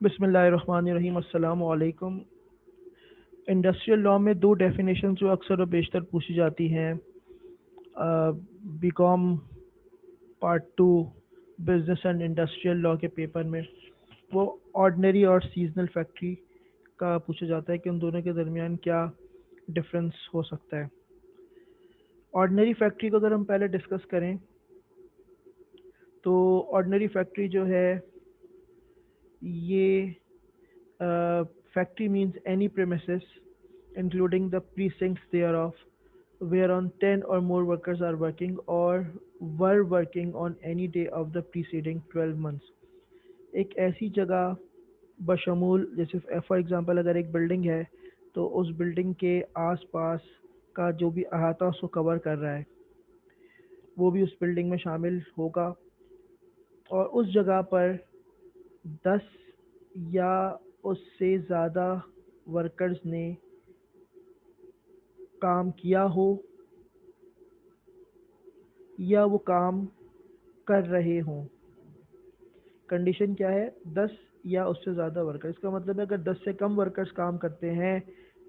बिस्मिल्लाहिर्रहमानिर्रहीम अस्सलामु अलैकुम। इंडस्ट्रियल लॉ में दो डेफिनेशन जो अक्सर और बेशतर पूछी जाती हैं, BCom part two business and industrial law के पेपर में, वो ऑर्डिनरी और सीजनल फैक्ट्री का पूछा जाता है कि उन दोनों के दरमियान क्या डिफरेंस हो सकता है। ऑर्डिनरी फैक्ट्री को अगर हम पहले डिस्कस करें तो ऑर्डिनरी फैक्ट्री जो है ये factory means any premises, including the precincts thereof, whereon 10 or more workers are working or were working on any day of the preceding 12 months. एक ऐसी जगह बशमूल, जैसे फॉर एग्जांपल अगर एक बिल्डिंग है तो उस बिल्डिंग के आसपास का जो भी अहाता उसको कवर कर रहा है वो भी उस बिल्डिंग में शामिल होगा। और उस जगह पर 10 या उससे ज़्यादा वर्कर्स ने काम किया हो या वो काम कर रहे हों। कंडीशन क्या है? 10 या उससे ज़्यादा वर्कर। इसका मतलब है अगर 10 से कम वर्कर्स काम करते हैं,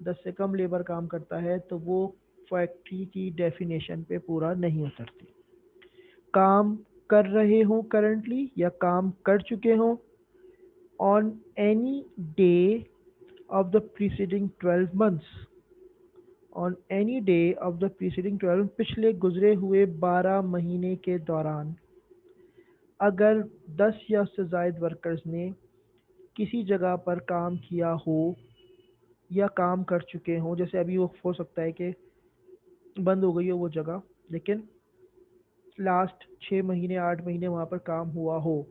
10 से कम लेबर काम करता है तो वो फैक्ट्री की डेफिनेशन पे पूरा नहीं उतरती। काम कर रहे हों करंटली या काम कर चुके हों on any day of the preceding 12 months, on any day of the preceding 12, पिछले गुजरे हुए 12 महीने के दौरान अगर 10 या उससे ज़ायद वर्कर्स ने किसी जगह पर काम किया हो या काम कर चुके हों, जैसे अभी वो हो सकता है कि बंद हो गई हो वो जगह, लेकिन लास्ट 6 महीने 8 महीने वहाँ पर काम हुआ हो,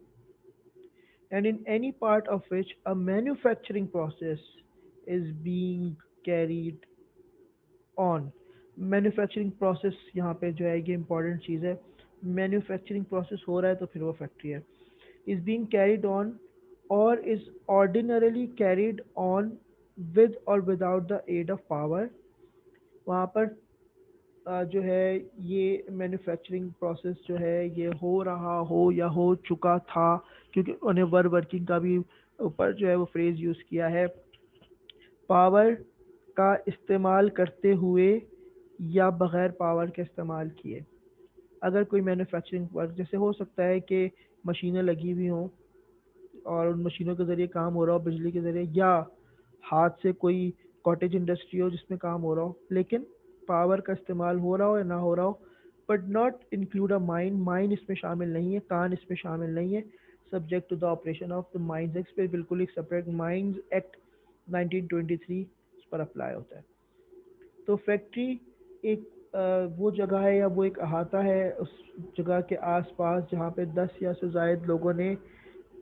and in any part of which a manufacturing process is being carried on. Manufacturing process यहाँ पे जो है ये इंपॉर्टेंट चीज़ है। मैन्युफैक्चरिंग प्रोसेस हो रहा है तो फिर वो फैक्ट्री है। Is being carried on or is ordinarily carried on with और without the aid of power. वहाँ पर जो है ये मैन्युफैक्चरिंग प्रोसेस जो है ये हो रहा हो या हो चुका था, क्योंकि उन्हें वर्किंग का भी ऊपर जो है वो फ्रेज यूज़ किया है, पावर का इस्तेमाल करते हुए या बग़ैर पावर के इस्तेमाल किए। अगर कोई मैन्युफैक्चरिंग वर्क, जैसे हो सकता है कि मशीनें लगी हुई हों और उन मशीनों के ज़रिए काम हो रहा हो बिजली के ज़रिए, या हाथ से कोई कॉटेज इंडस्ट्री हो जिसमें काम हो रहा हो, लेकिन पावर का इस्तेमाल हो रहा हो या ना हो रहा हो, but not include a mine. Mine इसमें शामिल नहीं है, कान इसमें शामिल नहीं है। Subject to the operation of the Mines Act पे बिल्कुल एक सेपरेट माइंस एक्ट 1923 इस पर अप्लाई होता है। तो फैक्ट्री एक वो जगह है या वो एक अहाता है उस जगह के आसपास जहाँ पे 10 या से ज़ायद लोगों ने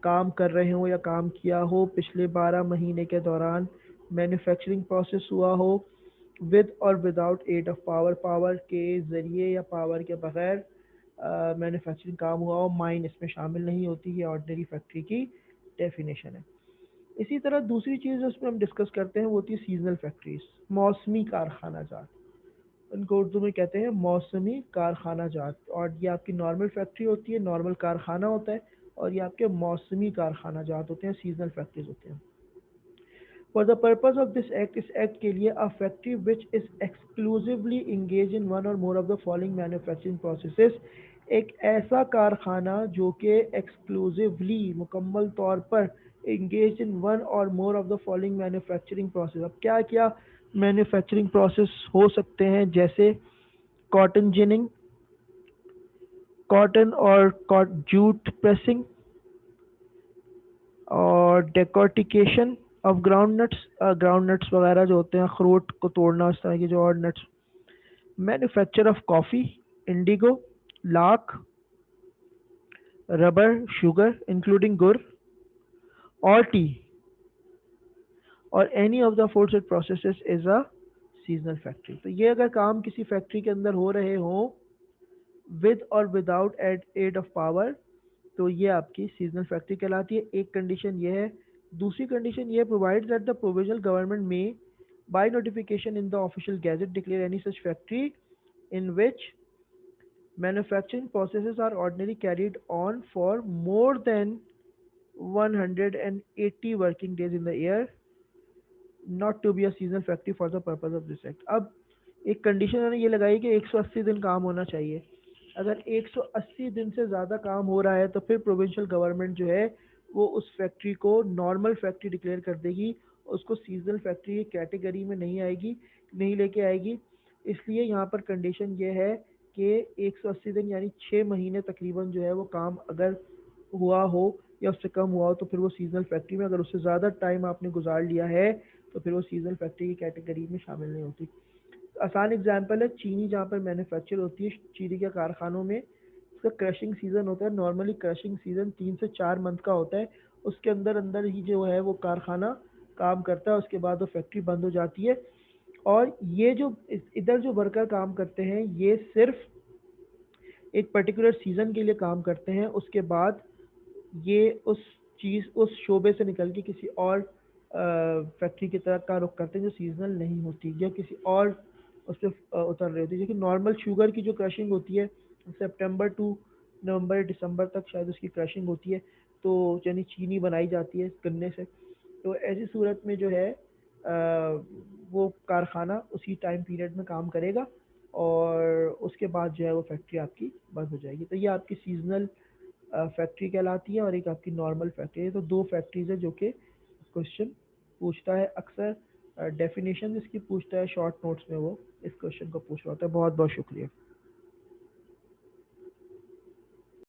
काम कर रहे हो या काम किया हो पिछले 12 महीने के दौरान, मैन्युफैक्चरिंग प्रोसेस हुआ हो विद और without aid of power, power के ज़रिए या पावर के बगैर मैन्युफैक्चरिंग काम हुआ हो। माइन इसमें शामिल नहीं होती, ये ऑर्डिनरी फैक्ट्री की डेफिनेशन है। इसी तरह दूसरी चीज़ उसमें हम डिस्कस करते हैं वो होती है सीजनल फैक्ट्रीज, मौसमी कारखाना जात। इनको उर्दू में कहते हैं मौसमी कारखाना जात। और ये आपकी नॉर्मल फैक्ट्री होती है, नॉर्मल कारखाना होता है, और ये आपके मौसमी कारखाना जात होते हैं, सीजनल फैक्ट्रीज होते हैं। For the purpose of this act, इस एक्ट के लिए a factory which is exclusively engage in one or more of the following manufacturing processes, एक ऐसा कारखाना जो कि एक्सक्लूसिवली मुकम्मल तौर पर engage in one or more of the following manufacturing process. अब क्या क्या मैन्युफैक्चरिंग प्रोसेस हो सकते हैं? जैसे कॉटन जिनिंग, कॉटन और जूट प्रेसिंग, और decortication of ground nuts, ground nuts वगैरह जो होते हैं, अखरोट को तोड़ना, इस तरह की जो और nuts, manufacture of coffee, Indigo, lakh, rubber, sugar including गुड़, और टी, और any of the forced processes is a seasonal factory. तो ये अगर काम किसी फैक्ट्री के अंदर हो रहे हों विद और विदाउट एड ऑफ पावर, तो ये आपकी सीजनल फैक्ट्री कहलाती है। एक कंडीशन ये है। दूसरी कंडीशन ये provide that the provisional government may by notification in the official gazette declare any such factory in which manufacturing processes are ordinary carried on for more than 180 working days in the year, not to be a seasonal factory for the purpose of this act. अब एक condition मैंने ये लगाई कि 180 दिन काम होना चाहिए। अगर 180 दिन से ज़्यादा काम हो रहा है तो फिर प्रोविंशियल गवर्नमेंट जो है वो उस फैक्ट्री को नॉर्मल फैक्ट्री डिक्लेयर कर देगी, उसको सीजनल फैक्ट्री की कैटेगरी में नहीं आएगी, नहीं लेके आएगी। इसलिए यहाँ पर कंडीशन ये है कि 180 दिन यानी 6 महीने तकरीबन जो है वो काम अगर हुआ हो या उससे कम हुआ हो तो फिर वो सीजनल फैक्ट्री में, अगर उससे ज़्यादा टाइम आपने गुजार लिया है तो फिर वो सीजनल फैक्ट्री की कैटेगरी में शामिल नहीं होती। आसान एग्जांपल है चीनी, जहाँ पर मैन्युफैक्चर होती है चीनी के कारखानों में, उसका क्रशिंग सीजन होता है। नॉर्मली क्रशिंग सीजन 3 से 4 मंथ का होता है, उसके अंदर अंदर ही जो है वो कारखाना काम करता है, उसके बाद वो फैक्ट्री बंद हो जाती है। और ये जो इधर जो वर्कर काम करते हैं ये सिर्फ एक पर्टिकुलर सीजन के लिए काम करते हैं, उसके बाद ये उस शोबे से निकल के किसी और फैक्ट्री की तरफ का रुख करते हैं जो सीजनल नहीं होती या किसी और उस पर उतर रही होती है। जैसे नॉर्मल शुगर की जो क्रशिंग होती है सितंबर टू नवंबर दिसंबर तक शायद उसकी क्रशिंग होती है, तो यानी चीनी बनाई जाती है गन्ने से। तो ऐसी सूरत में जो है वो कारखाना उसी टाइम पीरियड में काम करेगा और उसके बाद जो है वो फैक्ट्री आपकी बंद हो जाएगी। तो ये आपकी सीजनल फैक्ट्री कहलाती है और एक आपकी नॉर्मल फैक्ट्री है। तो दो फैक्ट्रीज है जो कि क्वेश्चन पूछता है अक्सर। डेफिनेशन इसकी पूछता है शॉर्ट नोट्स में, वो इस क्वेश्चन को पूछ रहा होता है। बहुत बहुत शुक्रिया।